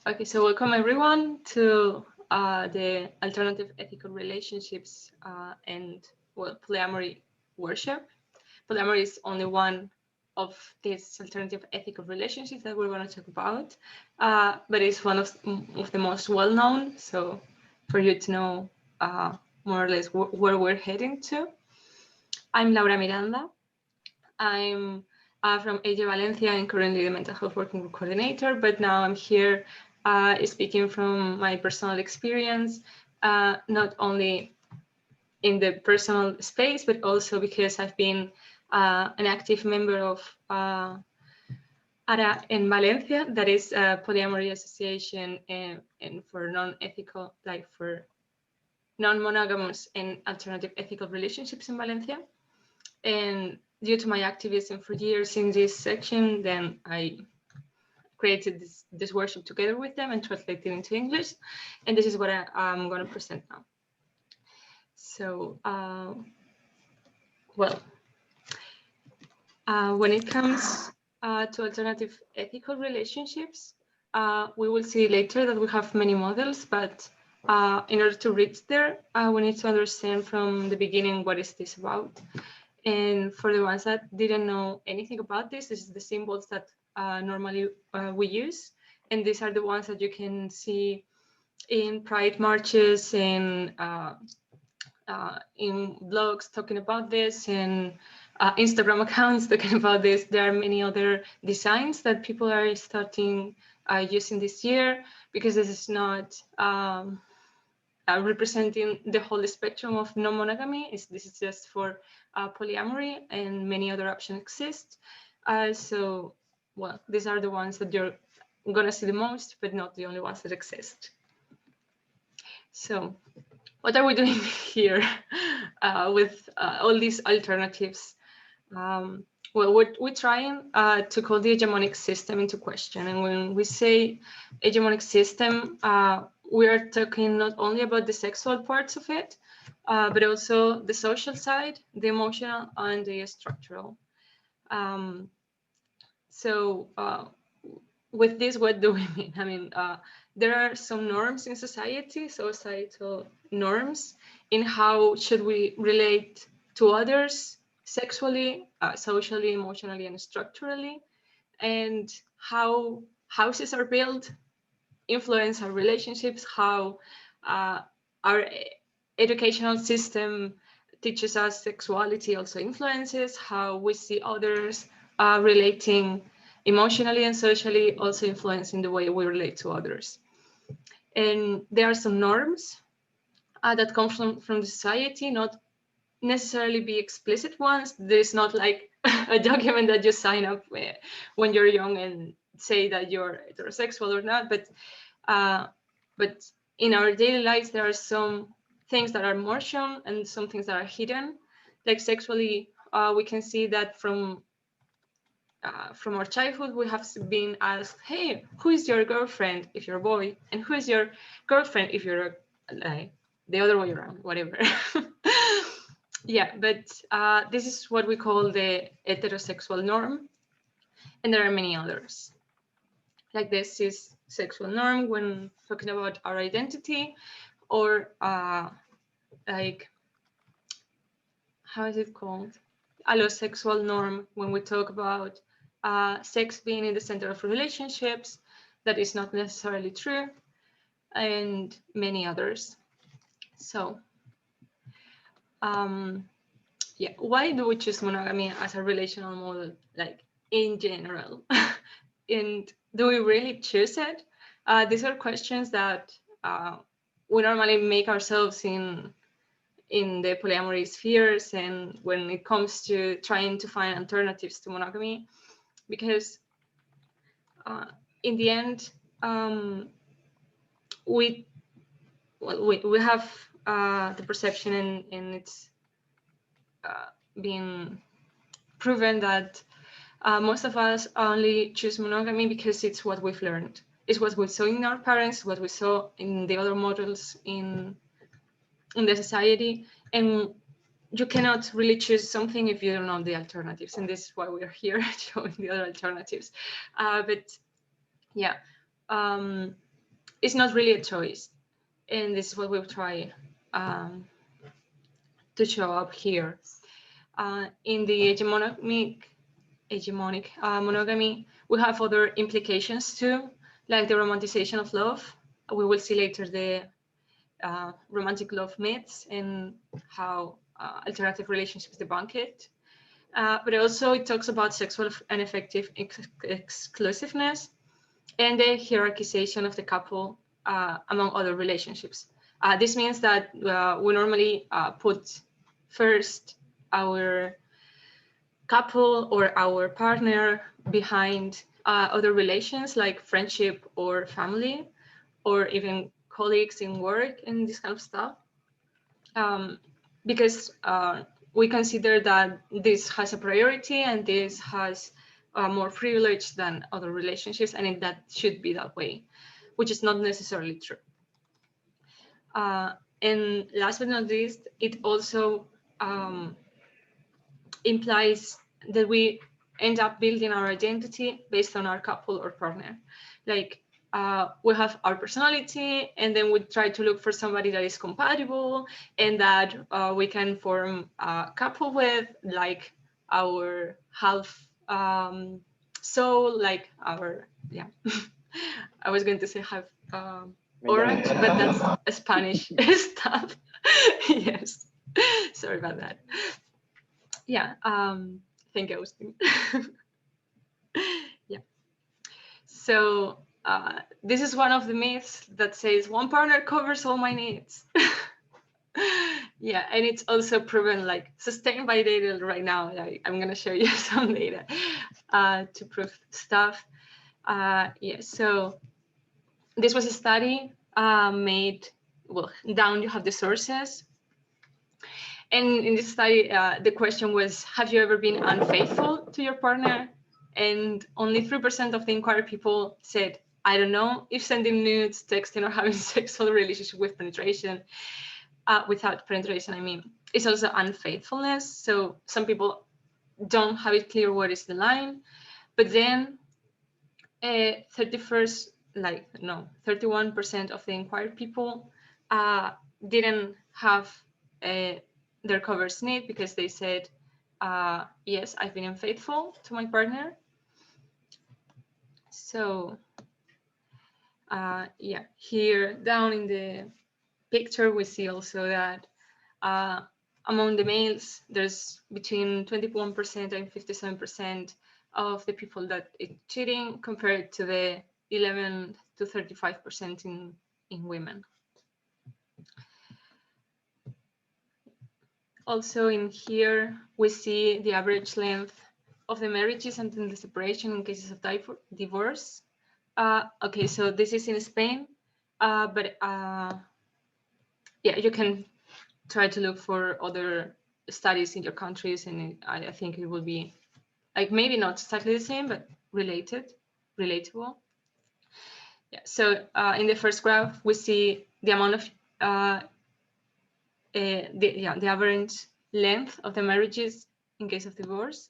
Okay, so welcome everyone to the Alternative Ethical Relationships and Polyamory workshop. Polyamory is only one of these alternative ethical relationships that we're going to talk about, but it's one of the most well-known. So for you to know more or less where we're heading to. I'm Laura Miranda. I'm from AEGEE Valencia and currently the Mental Health Working Group Coordinator, but now I'm here speaking from my personal experience, not only in the personal space, but also because I've been an active member of ARA in Valencia, that is a polyamory association and for non-ethical, like for non-monogamous and alternative ethical relationships in Valencia. And due to my activism for years in this section, then I created this workshop together with them and translated it into English. And this is what I'm going to present now. So, when it comes to alternative ethical relationships, we will see later that we have many models, but in order to reach there, we need to understand from the beginning what is this about. And for the ones that didn't know anything about this is the symbols that normally we use. And these are the ones that you can see in pride marches and in blogs talking about this and Instagram accounts talking about this. There are many other designs that people are starting using this year because this is not representing the whole spectrum of non-monogamy. This is just for polyamory, and many other options exist. So, well, these are the ones that you're gonna see the most, but not the only ones that exist. So, what are we doing here with all these alternatives? Well, we're trying to call the hegemonic system into question. And when we say hegemonic system, we are talking not only about the sexual parts of it, but also the social side, the emotional, and the structural. So with this, what do we mean? I mean, there are some norms in society, societal norms in how should we relate to others sexually, socially, emotionally, and structurally, and how houses are built influence our relationships, how our educational system teaches us sexuality also influences, how we see others relating emotionally and socially also influencing the way we relate to others. And there are some norms that come from the society, not necessarily be explicit ones. There's not like a document that you sign up with when you're young and say that you're heterosexual or not, but in our daily lives, there are some things that are more shown and some things that are hidden. Like sexually, we can see that from our childhood, we have been asked, hey, who is your girlfriend if you're a boy? And who is your girlfriend if you're the other way around, whatever. Yeah, but this is what we call the heterosexual norm. And there are many others. Like this is sexual norm when talking about our identity, or like, how is it called? Allosexual norm when we talk about sex being in the center of relationships. That is not necessarily true, and many others. So, yeah, why do we choose monogamy as a relational model, like in general? And do we really choose it? These are questions that we normally make ourselves in the polyamory spheres, and when it comes to trying to find alternatives to monogamy, because in the end, we have the perception, and it's been proven that most of us only choose monogamy because it's what we've learned. It's what we saw in our parents, what we saw in the other models in the society, and you cannot really choose something if you don't know the alternatives, and this is why we're here showing the other alternatives. But yeah, it's not really a choice. And this is what we'll try to show up here. In the hegemonic monogamy, we have other implications too, like the romanticization of love. We will see later the romantic love myths and how alternative relationships debunk it. But also it talks about sexual and affective exclusiveness and the hierarchization of the couple among other relationships. This means that we normally put first our couple or our partner behind other relations like friendship or family, or even colleagues in work and this kind of stuff, because we consider that this has a priority and this has more privilege than other relationships, and that should be that way, which is not necessarily true. And last but not least, it also implies that we end up building our identity based on our couple or partner. Like we have our personality, and then we try to look for somebody that is compatible and that we can form a couple with, like our half soul, like our, yeah. I was going to say half orange, but that's a Spanish stuff. Yes, sorry about that. Yeah, thank you, Austin. Yeah. So this is one of the myths that says one partner covers all my needs. Yeah, and it's also proven, like sustained by data right now. I'm gonna show you some data to prove stuff. Yeah, so this was a study made, well, down you have the sources. And in this study, the question was, have you ever been unfaithful to your partner? And only 3% of the inquired people said, I don't know if sending nudes, texting, or having sexual relationship with penetration, without penetration, I mean, it's also unfaithfulness. So some people don't have it clear what is the line. But then 31% of the inquired people didn't have their covers need, because they said, yes, I've been unfaithful to my partner. So yeah, here down in the picture, we see also that among the males, there's between 21% and 57% of the people that it's cheating, compared to the 11 to 35% in women. Also in here, we see the average length of the marriages and the separation in cases of divorce. Okay, so this is in Spain, but yeah, you can try to look for other studies in your countries, and I think it will be, like, maybe not exactly the same, but relatable. Yeah, so in the first graph, we see the amount of the average length of the marriages in case of divorce.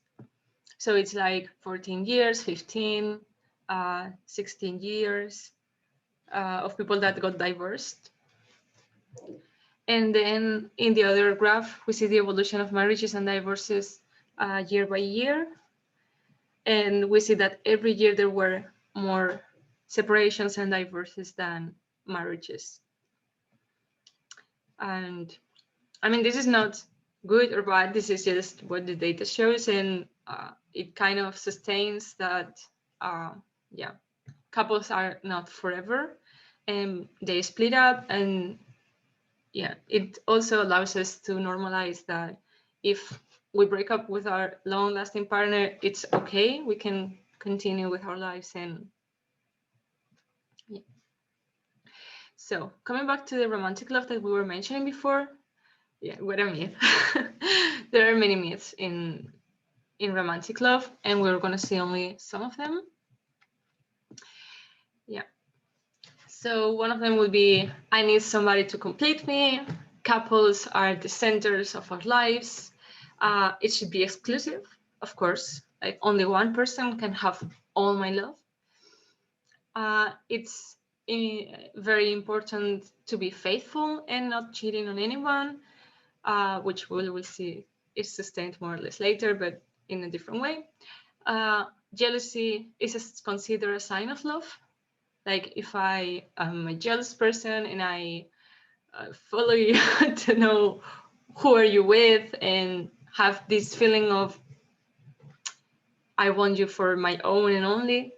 So it's like 14 years, 15, 16 years of people that got divorced. And then in the other graph, we see the evolution of marriages and divorces year by year. And we see that every year there were more separations and divorces than marriages. And I mean, this is not good or bad. This is just what the data shows, and it kind of sustains that, yeah, couples are not forever, and they split up. And yeah, it also allows us to normalize that if we break up with our long-lasting partner, it's okay. We can continue with our lives. And yeah. So coming back to the romantic love that we were mentioning before, yeah, what a myth. There are many myths in romantic love, and we're going to see only some of them. Yeah. So one of them would be, I need somebody to complete me. Couples are the centers of our lives. It should be exclusive, of course. Like only one person can have all my love. It's very important to be faithful and not cheating on anyone, which we will see is sustained more or less later, but in a different way. Jealousy is considered a sign of love. Like if I am a jealous person and I follow you to know who are you with and have this feeling of I want you for my own and only,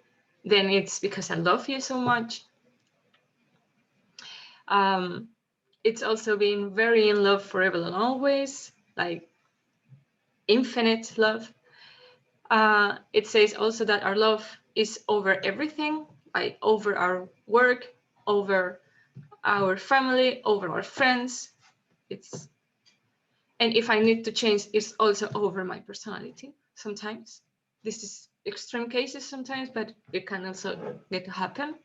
then it's because I love you so much. It's also being very in love forever and always, like infinite love. It says also that our love is over everything, like over our work, over our family, over our friends. And if I need to change, it's also over my personality sometimes. This is extreme cases sometimes, but it can also need to happen.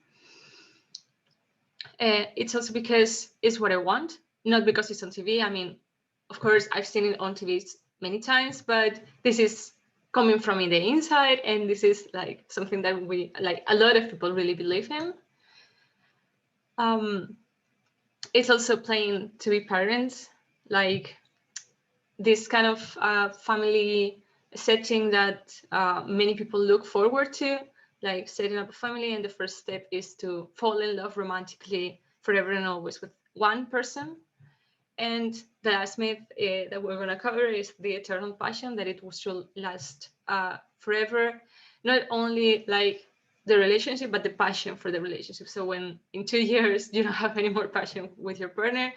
It's also because it's what I want, not because it's on TV. I mean, of course, I've seen it on TV many times, but this is coming from the inside, and this is like something that we, like a lot of people really believe in. It's also playing to be parents, like this kind of family setting that many people look forward to, like setting up a family, and the first step is to fall in love romantically forever and always with one person. And the last myth that we're going to cover is the eternal passion, that it should last forever. Not only like the relationship, but the passion for the relationship. So when in 2 years you don't have any more passion with your partner,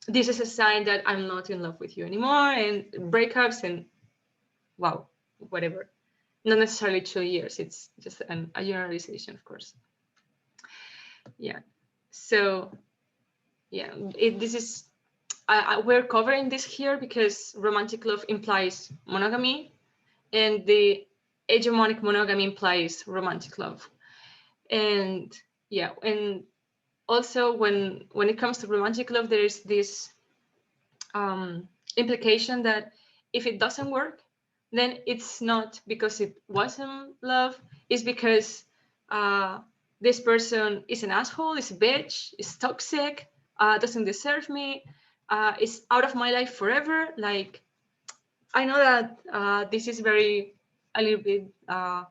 this is a sign that I'm not in love with you anymore, and breakups and wow, whatever. Not necessarily 2 years. It's just a generalization, of course. Yeah. So yeah, this is we're covering this here because romantic love implies monogamy, and the hegemonic monogamy implies romantic love. And yeah, and also when it comes to romantic love, there is this implication that if it doesn't work, then it's not because it wasn't love, it's because this person is an asshole, is a bitch, is toxic, doesn't deserve me, is out of my life forever. Like, I know that this is a little bit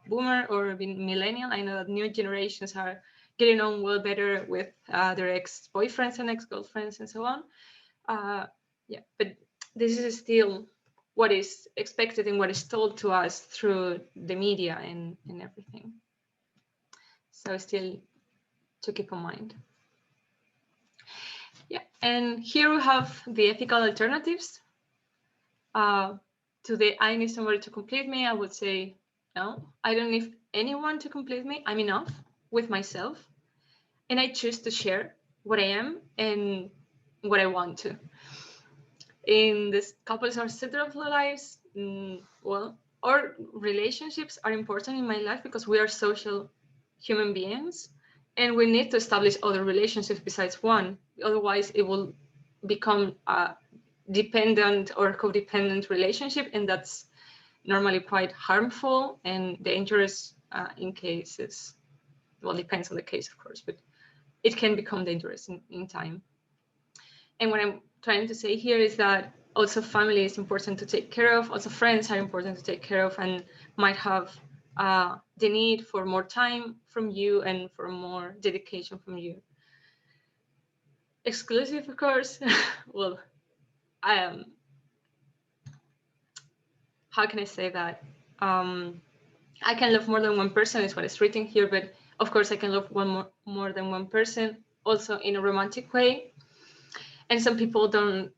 boomer or millennial. I know that new generations are getting on well better with their ex-boyfriends and ex-girlfriends and so on. Yeah, but this is still what is expected and what is told to us through the media and everything. So still to keep in mind. Yeah, and here we have the ethical alternatives. To the I need somebody to complete me, I would say, no, I don't need anyone to complete me. I'm enough with myself. And I choose to share what I am and what I want to. In this couples are center of our lives, well, our relationships are important in my life because we are social human beings, and we need to establish other relationships besides one. Otherwise, it will become a dependent or codependent relationship, and that's normally quite harmful and dangerous in cases. Well, it depends on the case, of course, but it can become dangerous in time. And what I'm trying to say here is that also family is important to take care of. Also friends are important to take care of and might have the need for more time from you and for more dedication from you. Exclusive, of course. Well, how can I say that? I can love more than one person is what is written here, but of course I can love more than one person also in a romantic way. And some people don't,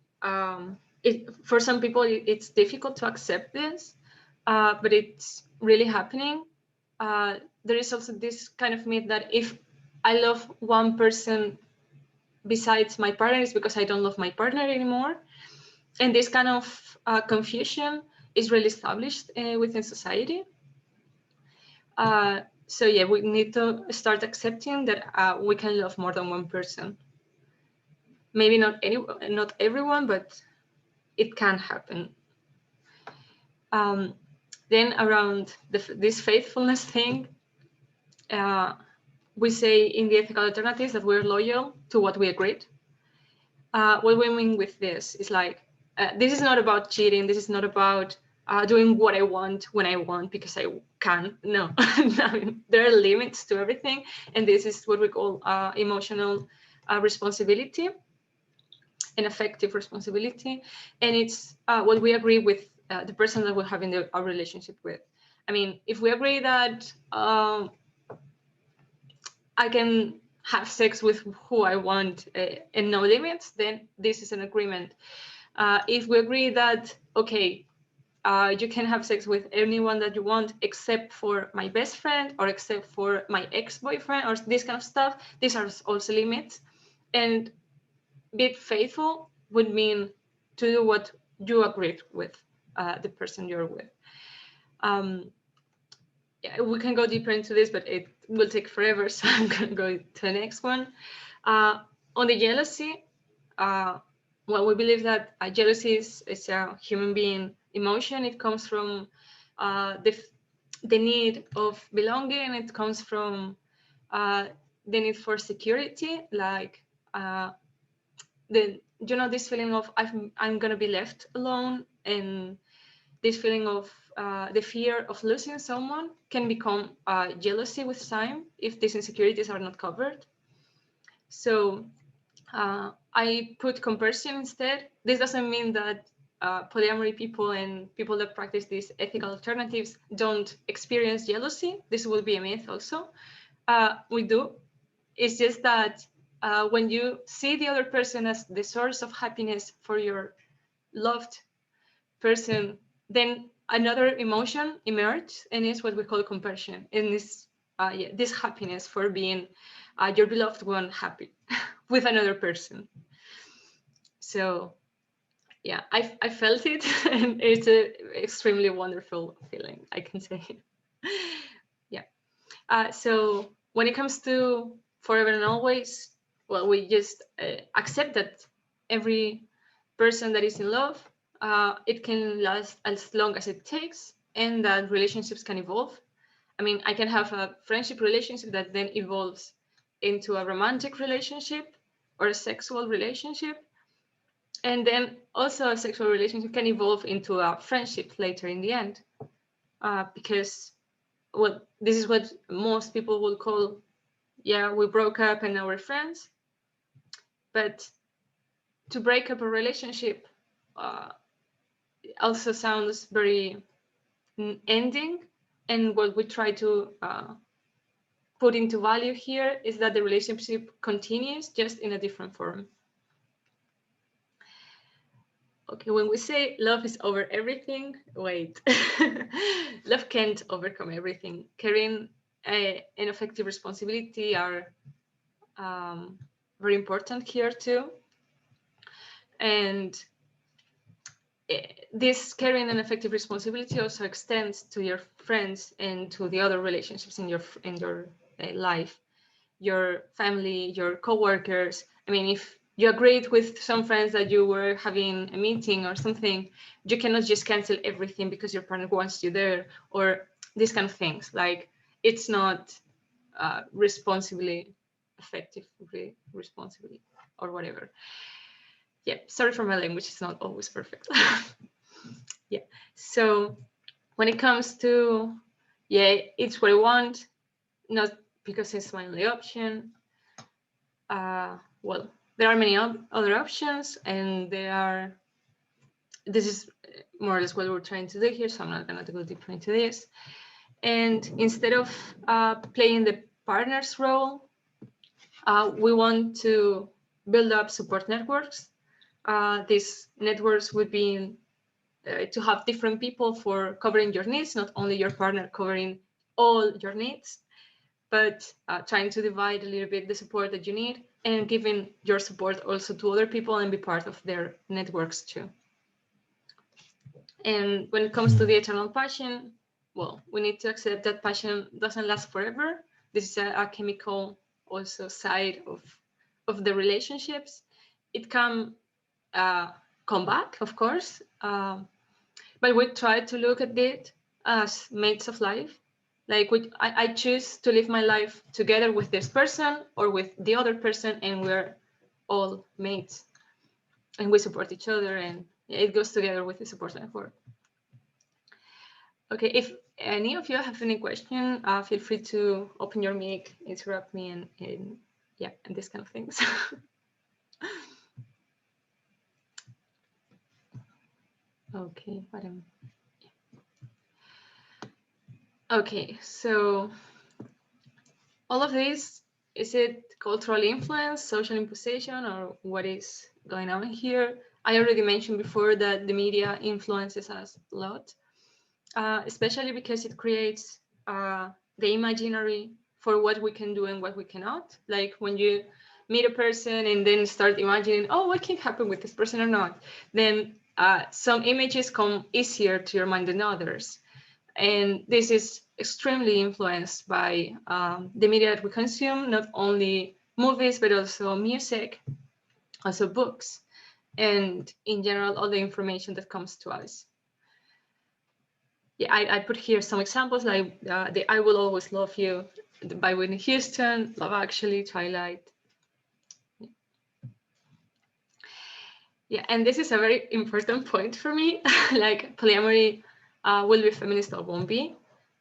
for some people it's difficult to accept this, but it's really happening. There is also this kind of myth that if I love one person besides my partner, it's because I don't love my partner anymore. And this kind of confusion is really established within society. So yeah, we need to start accepting that we can love more than one person. Maybe not everyone, but it can happen. Then around this faithfulness thing, we say in the ethical alternatives that we're loyal to what we agreed. What we mean with this is like, this is not about cheating. This is not about doing what I want when I want because I can. No, I mean, there are limits to everything. And this is what we call emotional responsibility and effective responsibility. And it's what we agree with the person that we're having our relationship with. I mean, if we agree that I can have sex with who I want and no limits, then this is an agreement. If we agree that, okay, you can have sex with anyone that you want except for my best friend or except for my ex-boyfriend or this kind of stuff, these are also limits. And be faithful would mean to do what you agreed with the person you're with. Yeah, we can go deeper into this, but it will take forever, so I'm going to go to the next one. On the jealousy, well, we believe that jealousy is a human being emotion. It comes from the need of belonging. It comes from the need for security, like this feeling of I'm going to be left alone, and this feeling of the fear of losing someone can become jealousy with time if these insecurities are not covered. So I put comparison instead. This doesn't mean that polyamory people and people that practice these ethical alternatives don't experience jealousy. This will be a myth also. We do. It's just that when you see the other person as the source of happiness for your loved person, then another emotion emerges, and it's what we call comparison. And this happiness for being your beloved one happy with another person. So yeah, I felt it, and it's an extremely wonderful feeling, I can say. Yeah. So when it comes to forever and always, well, we just accept that every person that is in love, it can last as long as it takes, and that relationships can evolve. I mean, I can have a friendship relationship that then evolves into a romantic relationship or a sexual relationship. And then also a sexual relationship can evolve into a friendship later in the end. Because this is what most people will call, yeah, we broke up and now we're friends. But to break up a relationship also sounds very ending. And what we try to put into value here is that the relationship continues, just in a different form. Okay, when we say love is over everything, wait. Love can't overcome everything. Caring and effective responsibility are very important here too. And this caring and effective responsibility also extends to your friends and to the other relationships in your life, your family, your co-workers. I mean, if you agreed with some friends that you were having a meeting or something, you cannot just cancel everything because your partner wants you there, or these kind of things. Like, it's not responsibly, effectively, responsibly, or whatever. Yeah, sorry for my language, it's not always perfect. Yeah, so when it comes to, yeah, it's what I want, not because it's my only option. Well, there are many other options, and this is more or less what we're trying to do here, so I'm not going to go deeper into this. And instead of playing the partner's role, we want to build up support networks. These networks would be to have different people for covering your needs, not only your partner covering all your needs, but trying to divide a little bit the support that you need and giving your support also to other people and be part of their networks too. And when it comes to the eternal passion, well, we need to accept that passion doesn't last forever. This is a chemical also side of the relationships. It can come back, of course, but we try to look at it as mates of life. Like I choose to live my life together with this person or with the other person, and we're all mates and we support each other, and it goes together with the support network. Okay, if any of you have any question, feel free to open your mic, interrupt me, and yeah, and this kind of things. Okay, okay, so all of this, is it cultural influence, social imposition, or what is going on here? I already mentioned before that the media influences us a lot, especially because it creates the imaginary for what we can do and what we cannot. Like when you meet a person and then start imagining, oh, what can happen with this person or not, then some images come easier to your mind than others. And this is extremely influenced by the media that we consume, not only movies, but also music, also books, and in general, all the information that comes to us. Yeah, I put here some examples like the I Will Always Love You by Whitney Houston, Love Actually, Twilight. Yeah, and this is a very important point for me. Like polyamory will be feminist or won't be.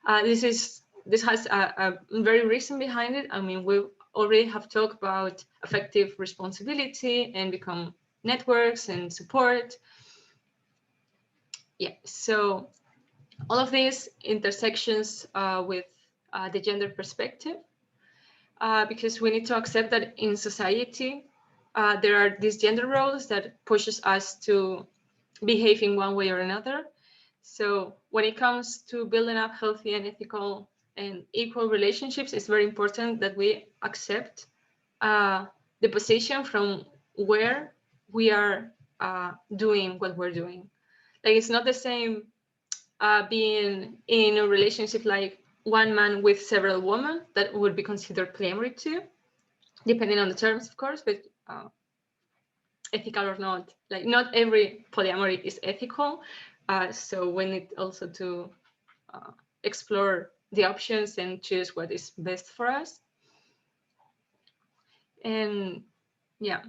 This has a very reason behind it. I mean, we already have talked about effective responsibility and become networks and support. Yeah, so all of these intersections with the gender perspective, because we need to accept that in society, there are these gender roles that pushes us to behave in one way or another. So when it comes to building up healthy and ethical and equal relationships, it's very important that we accept the position from where we are doing what we're doing. Like it's not the same being in a relationship like one man with several women, that would be considered polyamory too, depending on the terms, of course, but ethical or not, like not every polyamory is ethical. So we need also to explore the options and choose what is best for us. And yeah,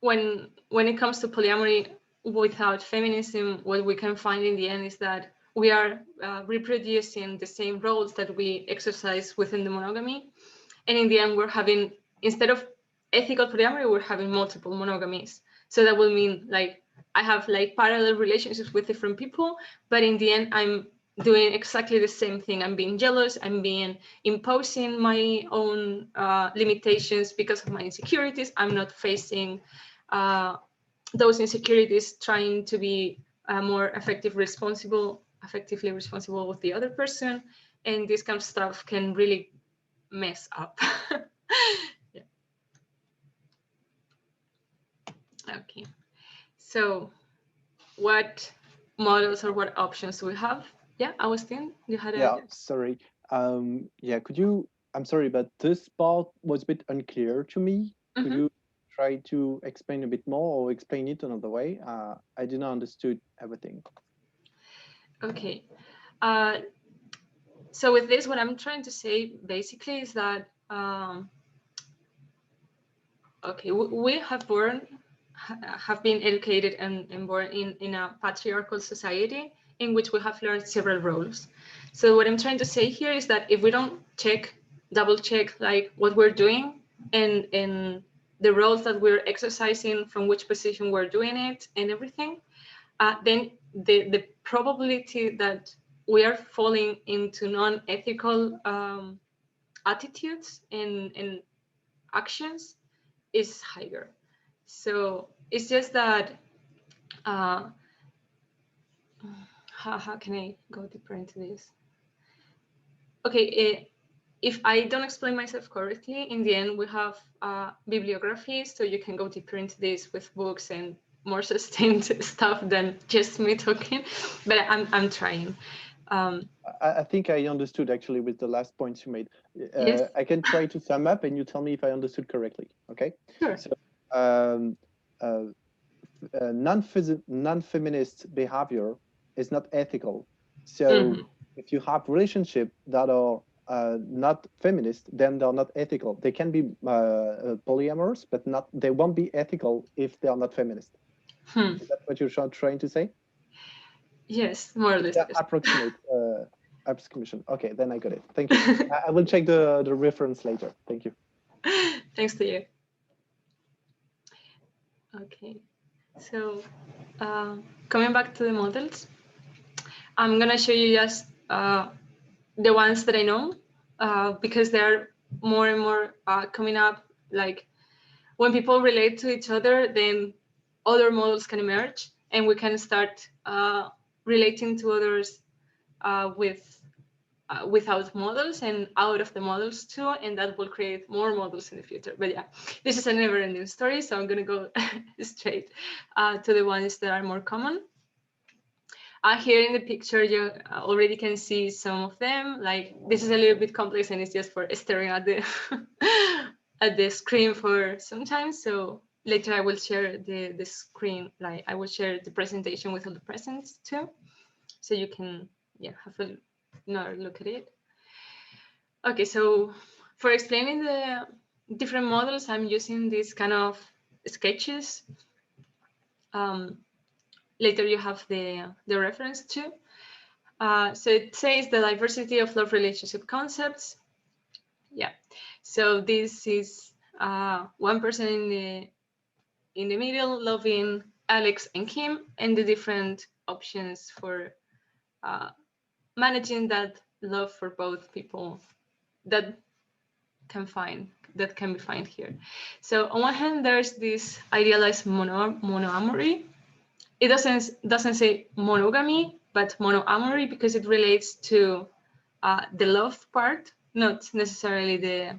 when it comes to polyamory without feminism, what we can find in the end is that we are reproducing the same roles that we exercise within the monogamy. And in the end, we're having, instead of ethical polyamory, we're having multiple monogamies. So that will mean like I have like parallel relationships with different people, but in the end, I'm doing exactly the same thing. I'm being jealous, I'm being imposing my own limitations because of my insecurities. I'm not facing those insecurities, trying to be more effectively responsible with the other person. And this kind of stuff can really mess up. Yeah. Okay, so what models or what options do we have? Yeah, Agustin, you had a... Yeah, sorry. Yeah, could you, I'm sorry, but this part was a bit unclear to me. Could you try to explain a bit more or explain it another way? I did not understood everything. Okay. So with this, what I'm trying to say basically is that, okay, we have been educated and born in a patriarchal society in which we have learned several roles. So what I'm trying to say here is that if we don't double check like what we're doing and the roles that we're exercising, from which position we're doing it and everything, then the probability that we are falling into non-ethical attitudes and actions is higher. So it's just that, how can I go deeper into this? Okay, if I don't explain myself correctly, in the end we have bibliographies, so you can go deeper into this with books and more sustained stuff than just me talking, but I'm trying. I think I understood actually with the last points you made. Yes. I can try to sum up and you tell me if I understood correctly, okay? Sure. So non-feminist behavior is not ethical. So if you have relationships that are not feminist, then they're not ethical. They can be polyamorous, but not. They won't be ethical if they are not feminist. Is that what you're trying to say? Yes, more or less. Yeah, approximate approximation. Okay, then I got it. Thank you. I will check the reference later. Thank you. Thanks to you. Okay, so coming back to the models, I'm gonna show you just the ones that I know because they're more and more coming up. Like when people relate to each other, then other models can emerge, and we can start relating to others without models and out of the models too, and that will create more models in the future. But yeah, this is a never-ending story, so I'm gonna go straight to the ones that are more common. Here in the picture, you already can see some of them. Like this is a little bit complex, and it's just for staring at the at the screen for some time. So later I will share the screen. Like I will share the presentation with all the presents too, so you can have another look at it. Okay, so for explaining the different models, I'm using these kind of sketches. Later you have the reference too. So it says the diversity of love relationship concepts. Yeah, so this is one person in the middle loving Alex and Kim, and the different options for managing that love for both people that can be found here. So on one hand, there's this idealized monoamory. It doesn't say monogamy, but monoamory because it relates to the love part, not necessarily the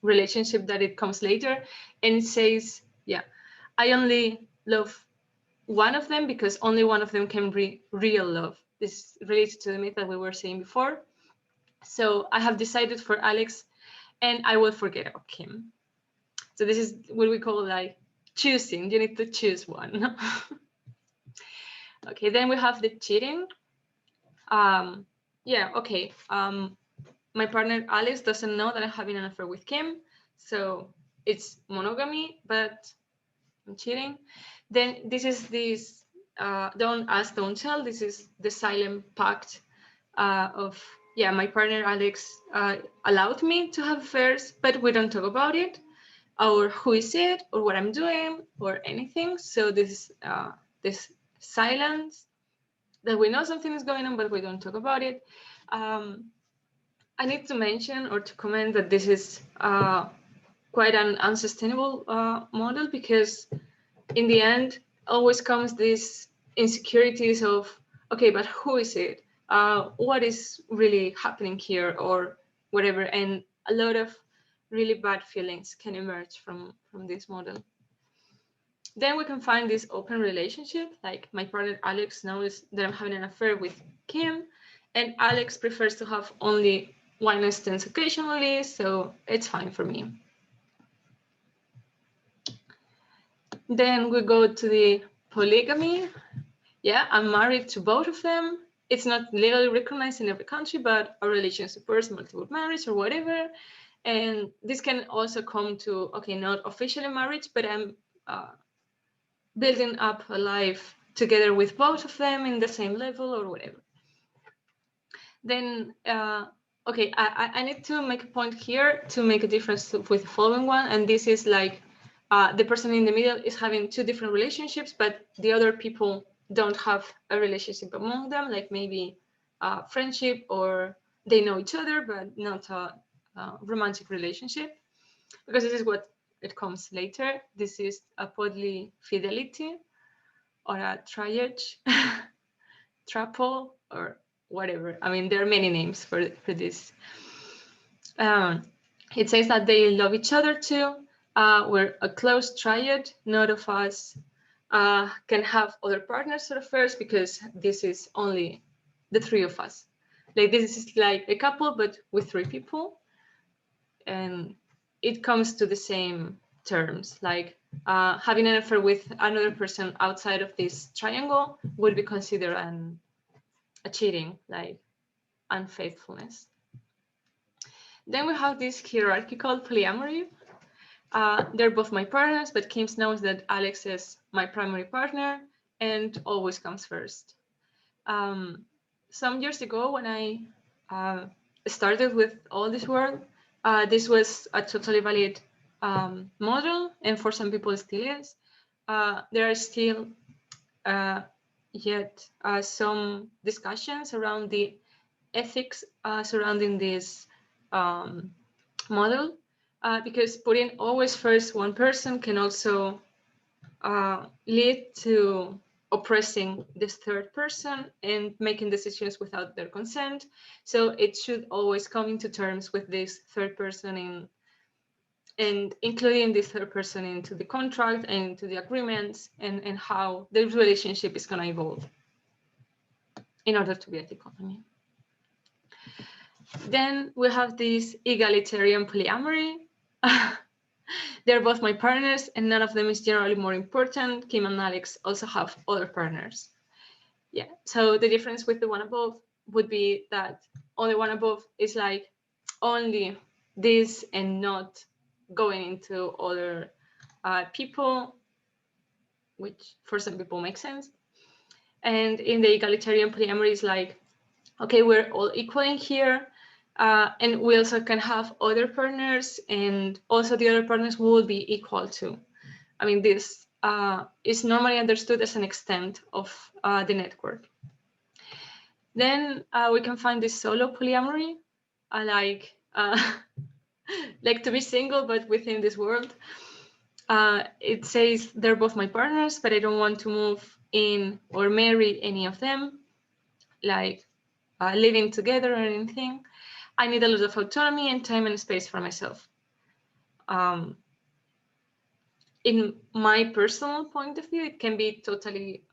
relationship that it comes later. And it says, yeah, I only love one of them because only one of them can be real love. This relates to the myth that we were saying before. So I have decided for Alex, and I will forget about Kim. So this is what we call like choosing. You need to choose one. Okay, then we have the cheating. Yeah, okay. My partner Alex doesn't know that I'm having an affair with Kim, so it's monogamy, but I'm cheating. Then this is this don't ask, don't tell. This is the silent pact of, yeah, my partner Alex allowed me to have affairs, but we don't talk about it, or who is it, or what I'm doing, or anything. So this this silence that we know something is going on, but we don't talk about it. I need to mention or to comment that this is quite an unsustainable model, because in the end always comes these insecurities of, okay, but who is it? What is really happening here, or whatever, and a lot of really bad feelings can emerge from this model. Then we can find this open relationship, like my partner Alex knows that I'm having an affair with Kim, and Alex prefers to have only one instance occasionally, so it's fine for me. Then we go to the polygamy. Yeah, I'm married to both of them. It's not legally recognized in every country, but our religion supports multiple marriage or whatever. And this can also come to, okay, not officially marriage, but I'm building up a life together with both of them in the same level or whatever. Then, okay, I need to make a point here to make a difference with the following one. And this is like the person in the middle is having two different relationships, but the other people don't have a relationship among them, like maybe friendship, or they know each other, but not a romantic relationship, because this is what it comes later. This is a polyfidelity, or a triage, triple, or whatever. I mean, there are many names for this. It says that they love each other too. We're a close triad. None of us can have other partners or affairs, because this is only the three of us. Like this is like a couple, but with three people. And it comes to the same terms, like having an affair with another person outside of this triangle would be considered a cheating. Like unfaithfulness. Then we have this hierarchy called polyamory. They're both my partners, but Kim knows that Alex is my primary partner and always comes first. Some years ago, when I started with all this work, this was a totally valid model, and for some people it still is. There are still yet some discussions around the ethics surrounding this model, because putting always first one person can also lead to oppressing this third person and making decisions without their consent. So it should always come into terms with this third person and including this third person into the contract and into the agreements and how the relationship is going to evolve in order to be ethical. I mean. Then we have this egalitarian polyamory. They're both my partners and none of them is generally more important. Kim and Alex also have other partners. Yeah, so the difference with the one above would be that on the one above is like only this and not going into other people, which for some people makes sense. And in the egalitarian polyamory is like, okay, we're all equal in here. And we also can have other partners, and also the other partners will be equal to. I mean, this is normally understood as an extent of the network. Then we can find this solo polyamory, like to be single, but within this world. It says they're both my partners, but I don't want to move in or marry any of them, like living together or anything. I need a lot of autonomy and time and space for myself. In my personal point of view, it can be totally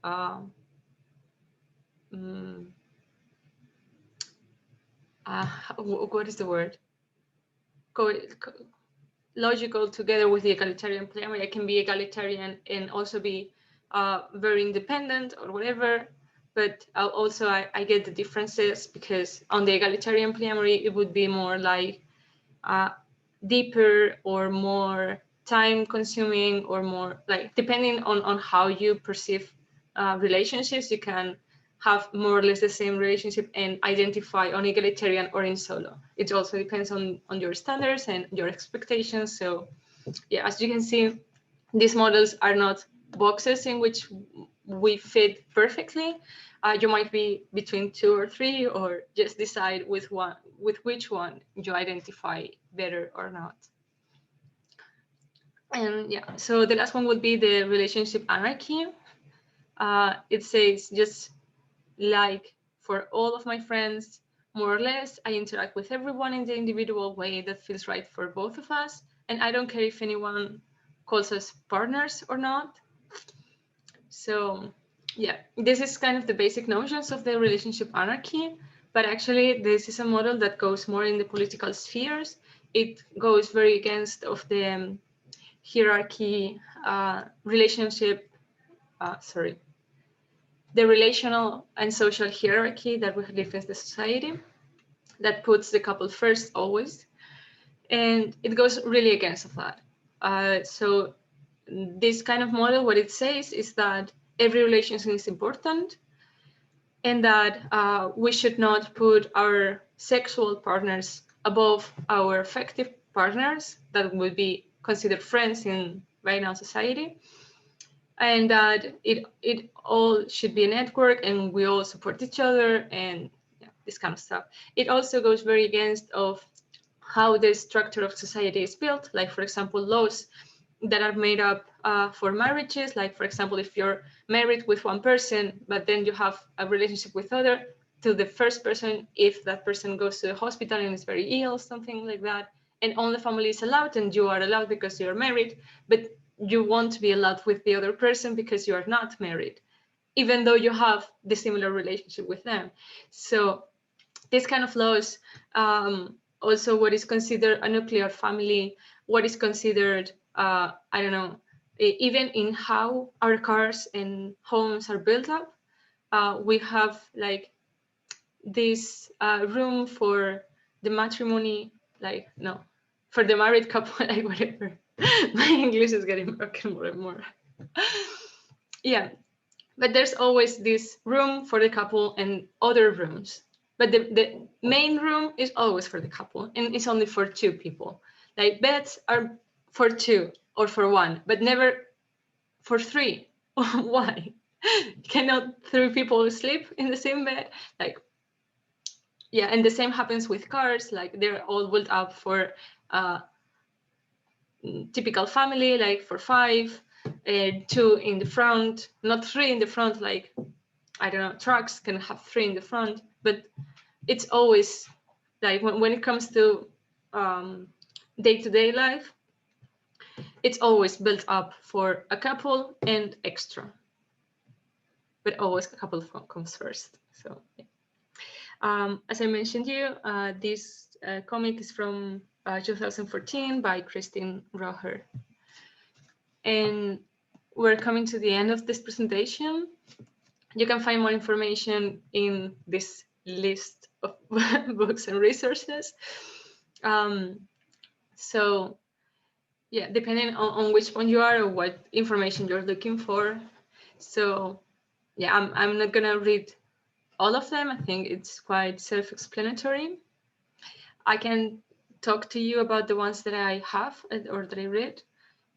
what is the word? Logical together with the egalitarian polyamory. I can be egalitarian and also be very independent or whatever. But also I get the differences, because on the egalitarian polyamory, it would be more like deeper or more time consuming, or more like depending on how you perceive relationships, you can have more or less the same relationship and identify on egalitarian or in solo. It also depends on your standards and your expectations. So yeah, as you can see, these models are not boxes in which we fit perfectly. You might be between 2 or 3, or just decide with which one you identify better or not. And yeah, so the last one would be the relationship anarchy. It says, just like for all of my friends, more or less, I interact with everyone in the individual way that feels right for both of us. And I don't care if anyone calls us partners or not. So yeah, this is kind of the basic notions of the relationship anarchy, but actually this is a model that goes more in the political spheres. It goes very against of the hierarchy the relational and social hierarchy that we live in the society that puts the couple first always. And it goes really against of that. So this kind of model, what it says is that every relationship is important, and that we should not put our sexual partners above our affective partners that would be considered friends in right now society, and that it all should be a network and we all support each other and yeah, this kind of stuff. It also goes very against of how the structure of society is built, like for example laws that are made up for marriages, like for example if you're married with one person but then you have a relationship with other to the first person, if that person goes to the hospital and is very ill, something like that, and all the family is allowed and you are allowed because you're married, but you won't be allowed with the other person because you are not married, even though you have the similar relationship with them. So this kind of laws, also what is considered a nuclear family, what is considered, I don't know, even in how our cars and homes are built up, we have like this room for the matrimony, like, no, for the married couple, like whatever. My English is getting broken more and more. Yeah, but there's always this room for the couple and other rooms. But the main room is always for the couple, and it's only for 2 people. Like beds are for 2 or for 1, but never for 3. Why? Cannot 3 people sleep in the same bed? Like, yeah, and the same happens with cars. Like they're all built up for typical family, like for 5, 2 in the front, not 3 in the front. Like, I don't know, trucks can have 3 in the front, but it's always like when it comes to day-to-day life, it's always built up for a couple and extra, but always a couple comes first. So yeah. As I mentioned you, this comic is from 2014 by Christine Roher. And we're coming to the end of this presentation. You can find more information in this list of books and resources. So yeah, depending on which one you are or what information you're looking for. So yeah, I'm not gonna read all of them. I think it's quite self-explanatory. I can talk to you about the ones that I have or that I read.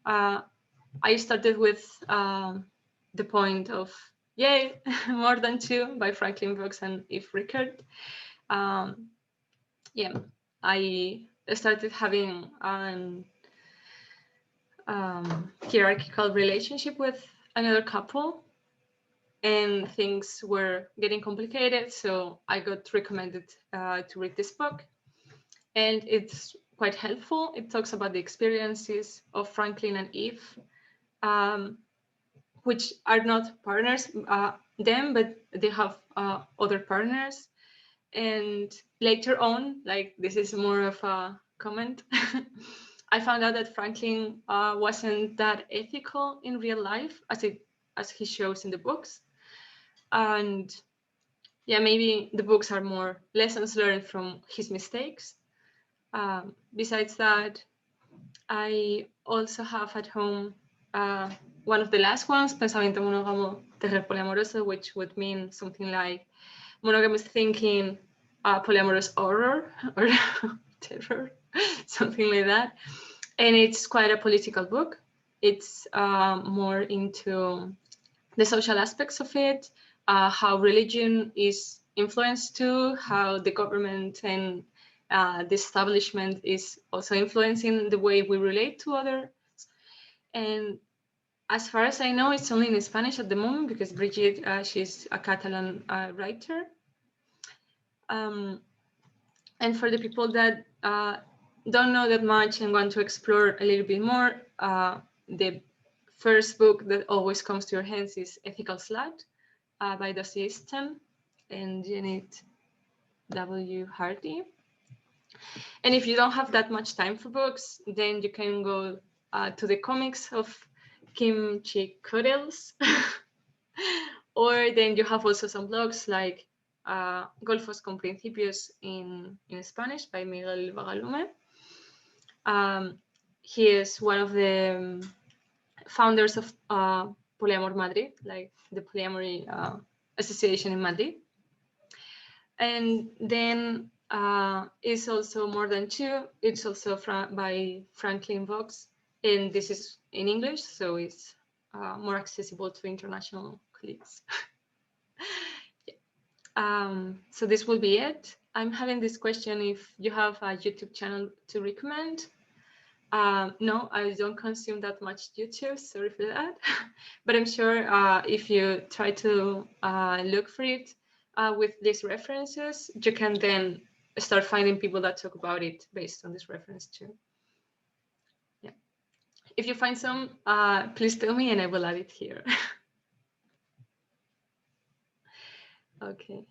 I started with the point of yay, More Than Two by Franklin Brooks and Eve Rickard. Yeah, I started having an hierarchical relationship with another couple, and things were getting complicated, so I got recommended to read this book, and it's quite helpful. It talks about the experiences of Franklin and Eve, which are not partners, but they have other partners. And later on, like this is more of a comment, I found out that Franklin wasn't that ethical in real life as he shows in the books. And yeah, maybe the books are more lessons learned from his mistakes. Besides that, I also have at home one of the last ones, Pensamiento Monógamo, Terror Poliamoroso, which would mean something like monogamous thinking, polyamorous horror or terror, something like that. And it's quite a political book. It's more into the social aspects of it, how religion is influenced too, how the government and the establishment is also influencing the way we relate to others. And as far as I know, it's only in Spanish at the moment because Brigitte, she's a Catalan writer. And for the people that don't know that much and want to explore a little bit more, the first book that always comes to your hands is Ethical Slut by Dossie Easton and Janet W. Hardy. And if you don't have that much time for books, then you can go to the comics of Kimchi Cuddles. Or then you have also some blogs like Golfos con Principios in Spanish by Miguel Bagalume. He is one of the founders of Polyamor Madrid, like the Polyamory Association in Madrid. And then is also More Than Two. It's also by Franklin Vox, and this is in English, so it's more accessible to international colleagues. Yeah. So this will be it. I'm having this question if you have a YouTube channel to recommend. No, I don't consume that much YouTube, sorry for that. But I'm sure if you try to look for it with these references, you can then start finding people that talk about it based on this reference too. Yeah. If you find some, please tell me and I will add it here. Okay.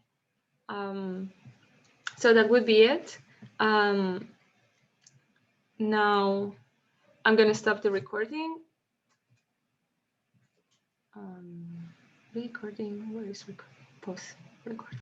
So that would be it. Now I'm going to stop the recording. Recording, where is recording? Pause, record.